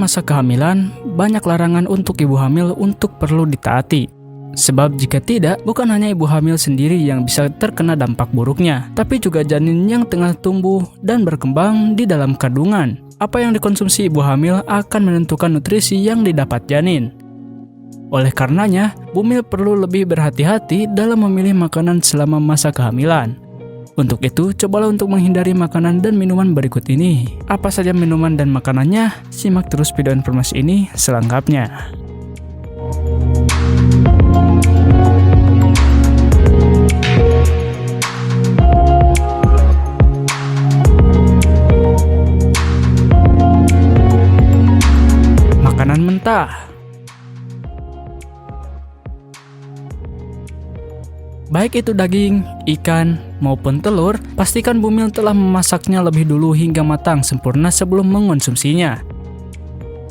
masa kehamilan, banyak larangan untuk ibu hamil untuk perlu ditaati. Sebab jika tidak, bukan hanya ibu hamil sendiri yang bisa terkena dampak buruknya, tapi juga janin yang tengah tumbuh dan berkembang di dalam kandungan. Apa yang dikonsumsi ibu hamil akan menentukan nutrisi yang didapat janin. Oleh karenanya, bumil perlu lebih berhati-hati dalam memilih makanan selama masa kehamilan. Untuk itu, cobalah untuk menghindari makanan dan minuman berikut ini. Apa saja minuman dan makanannya? Simak terus video informasi ini selengkapnya. Makanan mentah. Baik itu daging, ikan, maupun telur, pastikan bumil telah memasaknya lebih dulu hingga matang sempurna sebelum mengonsumsinya.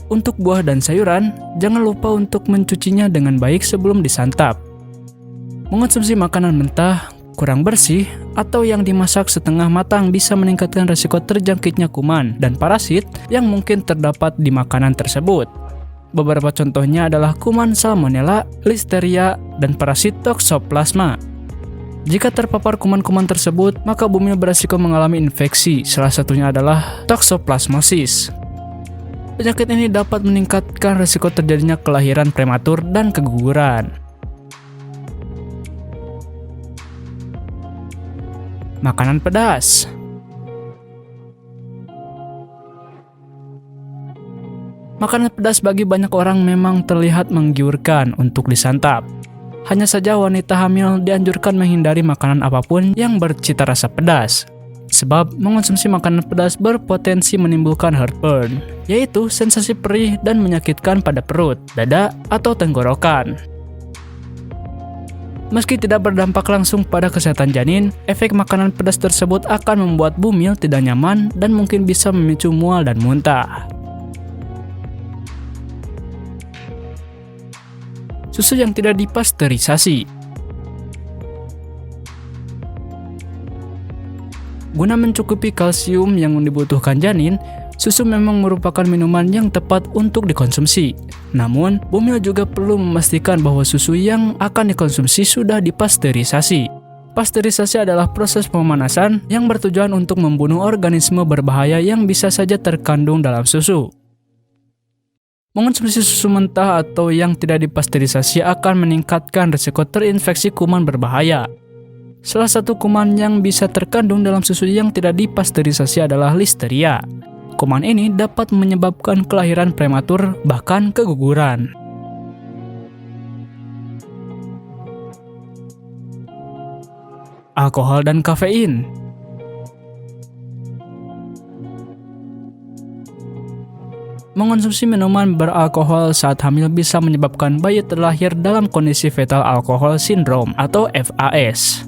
Untuk buah dan sayuran, jangan lupa untuk mencucinya dengan baik sebelum disantap. Mengonsumsi makanan mentah, kurang bersih, atau yang dimasak setengah matang bisa meningkatkan risiko terjangkitnya kuman dan parasit yang mungkin terdapat di makanan tersebut. Beberapa contohnya adalah kuman Salmonella, Listeria, dan parasit Toxoplasma. Jika terpapar kuman-kuman tersebut, maka bumil beresiko mengalami infeksi, salah satunya adalah toxoplasmosis. Penyakit ini dapat meningkatkan risiko terjadinya kelahiran prematur dan keguguran. Makanan pedas. Makanan pedas bagi banyak orang memang terlihat menggiurkan untuk disantap. Hanya saja wanita hamil dianjurkan menghindari makanan apapun yang bercita rasa pedas. Sebab mengonsumsi makanan pedas berpotensi menimbulkan heartburn, yaitu sensasi perih dan menyakitkan pada perut, dada, atau tenggorokan. Meski tidak berdampak langsung pada kesehatan janin, efek makanan pedas tersebut akan membuat bumil tidak nyaman dan mungkin bisa memicu mual dan muntah. Susu yang tidak dipasteurisasi. Guna mencukupi kalsium yang dibutuhkan janin, susu memang merupakan minuman yang tepat untuk dikonsumsi. Namun, bumil juga perlu memastikan bahwa susu yang akan dikonsumsi sudah dipasteurisasi. Pasteurisasi adalah proses pemanasan yang bertujuan untuk membunuh organisme berbahaya yang bisa saja terkandung dalam susu. Mengonsumsi susu mentah atau yang tidak dipasteurisasi akan meningkatkan risiko terinfeksi kuman berbahaya. Salah satu kuman yang bisa terkandung dalam susu yang tidak dipasteurisasi adalah Listeria. Kuman ini dapat menyebabkan kelahiran prematur, bahkan keguguran. Alkohol dan kafein. Mengonsumsi minuman beralkohol saat hamil bisa menyebabkan bayi terlahir dalam kondisi fetal alcohol syndrome atau FAS.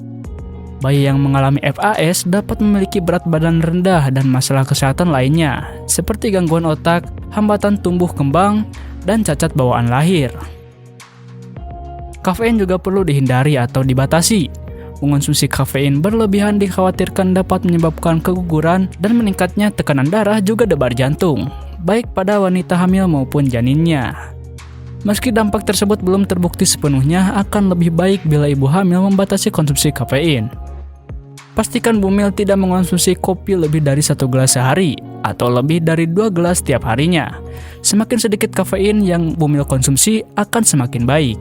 Bayi yang mengalami FAS dapat memiliki berat badan rendah dan masalah kesehatan lainnya, seperti gangguan otak, hambatan tumbuh kembang, dan cacat bawaan lahir. Kafein juga perlu dihindari atau dibatasi. Mengonsumsi kafein berlebihan dikhawatirkan dapat menyebabkan keguguran dan meningkatnya tekanan darah juga debar jantung, baik pada wanita hamil maupun janinnya. Meski dampak tersebut belum terbukti sepenuhnya, akan lebih baik bila ibu hamil membatasi konsumsi kafein. Pastikan bumil tidak mengonsumsi kopi lebih dari 1 gelas sehari, atau lebih dari 2 gelas setiap harinya. Semakin sedikit kafein yang bumil konsumsi akan semakin baik.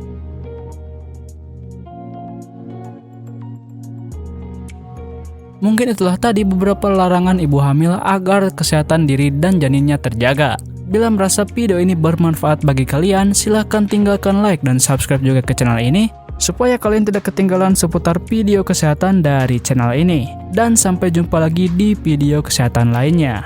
Mungkin itulah tadi beberapa larangan ibu hamil agar kesehatan diri dan janinnya terjaga. Bila merasa video ini bermanfaat bagi kalian, silahkan tinggalkan like dan subscribe juga ke channel ini, supaya kalian tidak ketinggalan seputar video kesehatan dari channel ini. Dan sampai jumpa lagi di video kesehatan lainnya.